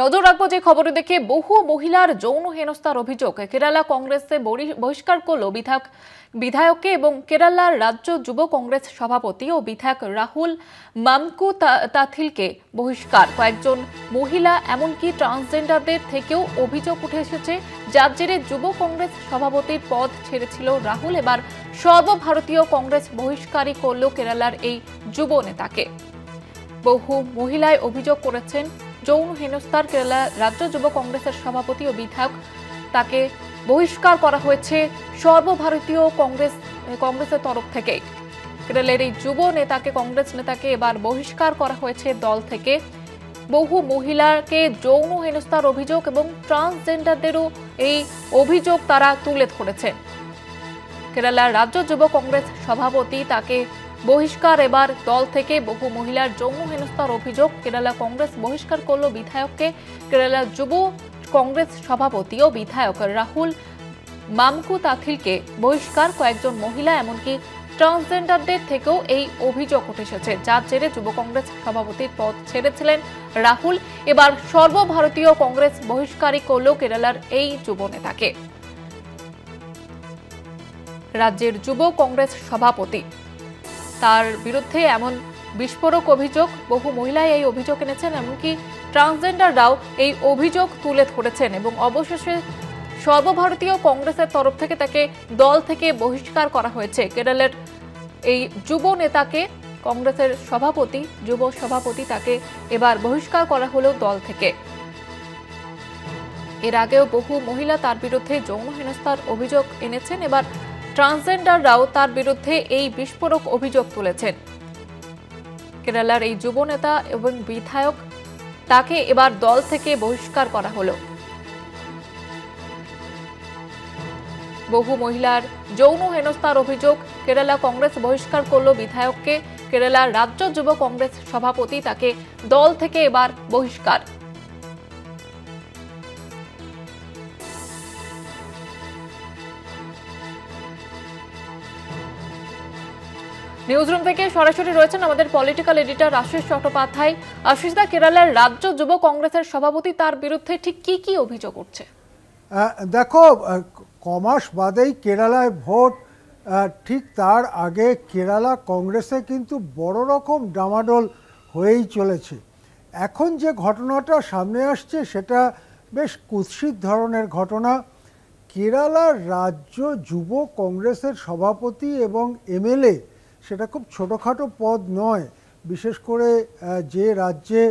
নজর রাখবো যে খবরে দেখে বহু মহিলার যৌন হেনস্থার অভিযোগ কেরালা কংগ্রেসে বহিষ্কার করল বিধায়ককে এবং কেরালার রাজ্য যুব কংগ্রেস সভাপতি ও বিধায়ক রাহুল মামকুতাথিলকে বহিষ্কার। কয়েকজন মহিলা এমনকি ট্রান্সজেন্ডারদের থেকেও অভিযোগ উঠে এসেছে, যার জেরে যুব কংগ্রেস সভাপতির পদ ছেড়েছিল রাহুল। এবার সর্বভারতীয় কংগ্রেস বহিষ্কারই করল কেরালার এই যুব নেতাকে। বহু মহিলায় অভিযোগ করেছেন যৌন হেনস্থার। কেরালা রাজ্য যুব কংগ্রেসের সভাপতি ও বিধায়ক তাকে বহিষ্কার করা হয়েছে সর্বভারতীয় কংগ্রেসের তরফ থেকে। কেরালের এই যুব নেতাকে, কংগ্রেস নেতাকে এবার বহিষ্কার করা হয়েছে দল থেকে। বহু মহিলাকে যৌন হেনস্থার অভিযোগ এবং ট্রান্সজেন্ডারদেরও এই অভিযোগ তারা তুলে ধরেছেন। কেরালার রাজ্য যুব কংগ্রেস সভাপতি তাকে বহিষ্কার এবার দল থেকে। বহু মহিলার যৌন হেনস্থার অভিযোগ কেরালা কংগ্রেস বহিষ্কার করল বিধায়ককে। কেরালা যুব কংগ্রেস সভাপতি ও বিধায়ক রাহুল মামকুতাথিলকে বহিষ্কার। কয়েকজন মহিলা এমনকি ট্রান্সজেন্ডারদের থেকেও এই অভিযোগ উঠে এসেছে, যার জেরে যুব কংগ্রেস সভাপতির পদ ছেড়েছিলেন রাহুল। এবার সর্বভারতীয় কংগ্রেস বহিষ্কারই করল কেরালার এই যুব নেতাকে। রাজ্যের যুব কংগ্রেস সভাপতি, তার বিরুদ্ধে এমন বিস্ফোরক অভিযোগ, বহু মহিলাই এই অভিযোগ এনেছেন, এমনকি ট্রান্সজেন্ডাররাও এই অভিযোগ তুলে ধরেছেন এবং অবশেষে সর্বভারতীয় কংগ্রেসের তরফ থেকে তাকে দল থেকে বহিষ্কার করা হয়েছে। কেরলের এই যুব নেতাকে, কংগ্রেসের সভাপতি, যুব সভাপতি, তাকে এবার বহিষ্কার করা হলো দল থেকে। এর আগেও বহু মহিলা তার বিরুদ্ধে যৌন হেনস্থার অভিযোগ এনেছেন। এবার ট্রান্সজেন্ডাররাও তার বিরুদ্ধে এই বিস্ফোরক অভিযোগ তুলেছেন। কেরালার এই যুব নেতা এবং বিধায়ক, তাকে এবার দল থেকে বহিষ্কার করা হলো। বহু মহিলার যৌন হেনস্থার অভিযোগ কেরালা কংগ্রেস বহিষ্কার করল বিধায়ককে। কেরালার রাজ্য যুব কংগ্রেস সভাপতি, তাকে দল থেকে এবার বহিষ্কার। নিউজরুম থেকে সরাসরি রয়েছেন আমাদের পলিটিক্যাল এডিটর আশিস চট্টোপাধ্যায়। আশিসদা, কেরালার রাজ্য যুব কংগ্রেসের সভাপতি, তার বিরুদ্ধে ঠিক কি কি অভিযোগ উঠছে? দেখো, কমাস বাদেই কেরালায় ভোট, ঠিক তার আগে কেরালা কংগ্রেসে কিন্তু বড় রকম ডামাডোল হয়েই চলেছে। এখন যে ঘটনাটা সামনে আসছে সেটা বেশ কুৎসিত ধরনের ঘটনা। কেরালার রাজ্য যুব কংগ্রেসের সভাপতি এবং এমএলএ, সেটা খুব ছোটোখাটো পদ নয়, বিশেষ করে যে রাজ্যে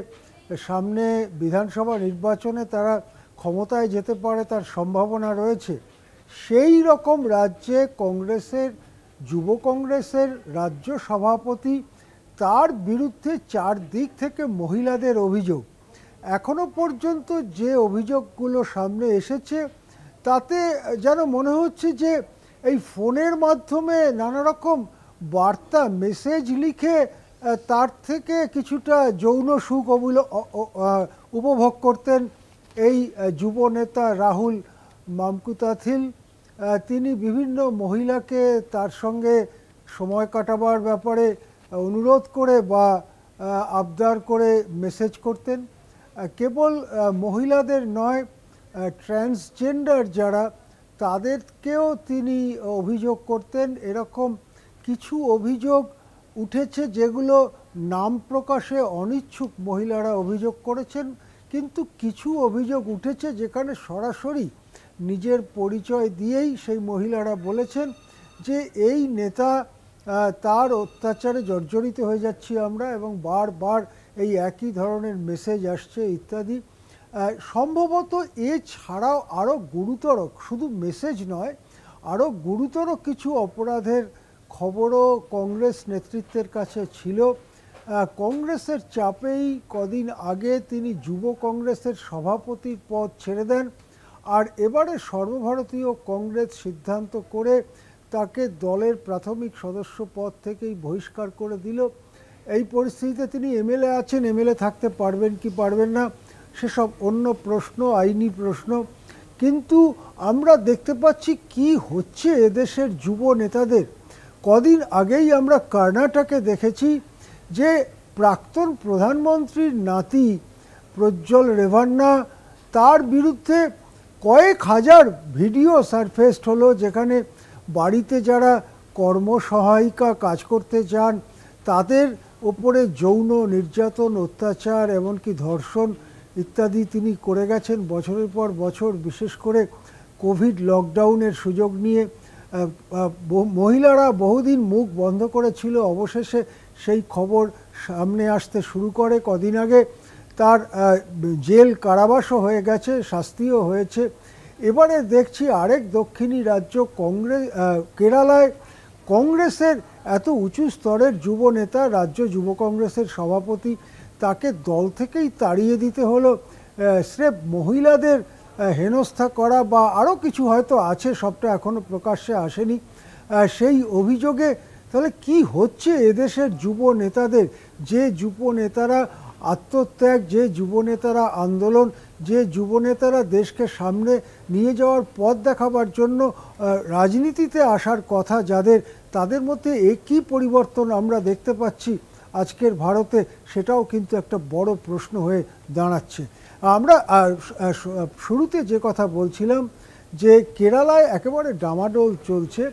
সামনে বিধানসভা নির্বাচনে তারা ক্ষমতায় যেতে পারে তার সম্ভাবনা রয়েছে, সেই রকম রাজ্যে কংগ্রেসের, যুব কংগ্রেসের রাজ্য সভাপতি, তার বিরুদ্ধে চারদিক থেকে মহিলাদের অভিযোগ। এখনো পর্যন্ত যে অভিযোগগুলো সামনে এসেছে তাতে যেন মনে হচ্ছে যে এই ফোনের মাধ্যমে নানা রকম বার্তা, মেসেজ লিখে তার থেকে কিছুটা যৌন সুখ উপভোগ করতেন এই যুব নেতা রাহুল মামকুতাথিল। তিনি বিভিন্ন মহিলাকে তার সঙ্গে সময় কাটাবার ব্যাপারে অনুরোধ করে বা আবদার করে মেসেজ করতেন। কেবল মহিলাদের নয়, ট্রান্সজেন্ডার যারা, তাদেরকেও তিনি অভিযোগ করতেন। এরকম কিছু অভিযোগ উঠেছে যেগুলো নাম প্রকাশে অনিচ্ছুক মহিলারা অভিযোগ করেছেন, কিন্তু কিছু অভিযোগ উঠেছে যেখানে সরাসরি নিজের পরিচয় দিয়েই সেই মহিলারা বলেছেন যে এই নেতা, তার অত্যাচারে জর্জরিত হয়ে যাচ্ছি আমরা এবং বারবার এই একই ধরনের মেসেজ আসছে ইত্যাদি। সম্ভবত এছাড়াও আরও গুরুতর, শুধু মেসেজ নয়, আরও গুরুতর কিছু অপরাধের খবরও কংগ্রেস নেতৃত্বের কাছে ছিল। কংগ্রেসের চাপেই কদিন আগে তিনি যুব কংগ্রেসের সভাপতির পদ ছেড়ে দেন, আর এবারে সর্বভারতীয় কংগ্রেস সিদ্ধান্ত করে তাকে দলের প্রাথমিক সদস্য পদ থেকেই বহিষ্কার করে দিল। এই পরিস্থিতিতে তিনি এমএলএ আছেন, এমএলএ থাকতে পারবেন কি পারবেন না সেসব অন্য প্রশ্ন, আইনি প্রশ্ন। কিন্তু আমরা দেখতে পাচ্ছি কি হচ্ছে এদেশের যুব নেতাদের। কদিন আগেই আমরা কর্ণাটকে দেখেছি যে প্রাক্তন প্রধানমন্ত্রীর নাতি প্রজ্জ্বল রেভান্না, তার বিরুদ্ধে কয়েক হাজার ভিডিও সারফেসড হলো, যেখানে বাড়িতে যারা কর্মসহায়িকা কাজ করতে যান তাদের ওপরে যৌন নির্যাতন, অত্যাচার, এমনকি ধর্ষণ ইত্যাদি তিনি করে গেছেন বছরের পর বছর। বিশেষ করে কোভিড লকডাউনের সুযোগ নিয়ে মহিলারা বহুদিন মুখ বন্ধ করেছিল, অবশেষে সেই খবর সামনে আসতে শুরু করে। কদিন আগে তার জেল কারাবাসও হয়ে গেছে, শাস্তিও হয়েছে। এবারে দেখছি আরেক দক্ষিণী রাজ্য কেরালায় কংগ্রেসের এত উঁচু স্তরের যুব নেতা, রাজ্য যুব কংগ্রেসের সভাপতি, তাকে দল থেকেই তাড়িয়ে দিতে হলো স্রেফ মহিলাদের হেনস্থা করা বা আরও কিছু হয়তো আছে, সবটা এখনও প্রকাশ্যে আসেনি, সেই অভিযোগে। তাহলে কি হচ্ছে এদেশের যুব নেতাদের? যে যুব নেতারা আত্মত্যাগ, যে যুবনেতারা আন্দোলন, যে যুবনেতারা দেশকে সামনে নিয়ে যাওয়ার পথ দেখাবার জন্য রাজনীতিতে আসার কথা যাদের, তাদের মধ্যে একই পরিবর্তন আমরা দেখতে পাচ্ছি আজকের ভারতে, সেটাও কিন্তু একটা বড় প্রশ্ন হয়ে দাঁড়াচ্ছে। আমরা শুরুতে যে কথা বলছিলাম যে কেরালায় একেবারে ডামাডোল চলছে,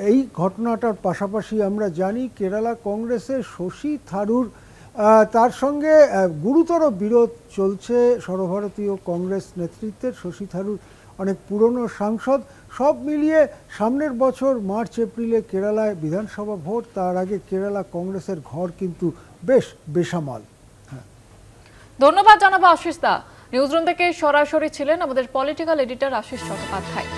এই ঘটনাটার পাশাপাশি আমরা জানি কেরালা কংগ্রেসের শশী থারুর, তার সঙ্গে গুরুতর বিরোধ চলছে সর্বভারতীয় কংগ্রেস নেতৃত্বের। শশী থারুর অনেক পুরনো সাংসদ। সব মিলিয়ে সামনের বছর মার্চ এপ্রিলে কেরালায় বিধানসভা ভোট, তার আগে কেরালা কংগ্রেসের ঘর কিন্তু বেশ বেসামাল। ধন্যবাদ জানাবো আশিস দা। নিউজরুম থেকে সরাসরি ছিলেন আমাদের পলিটিক্যাল এডিটর আশিস চট্টোপাধ্যায়।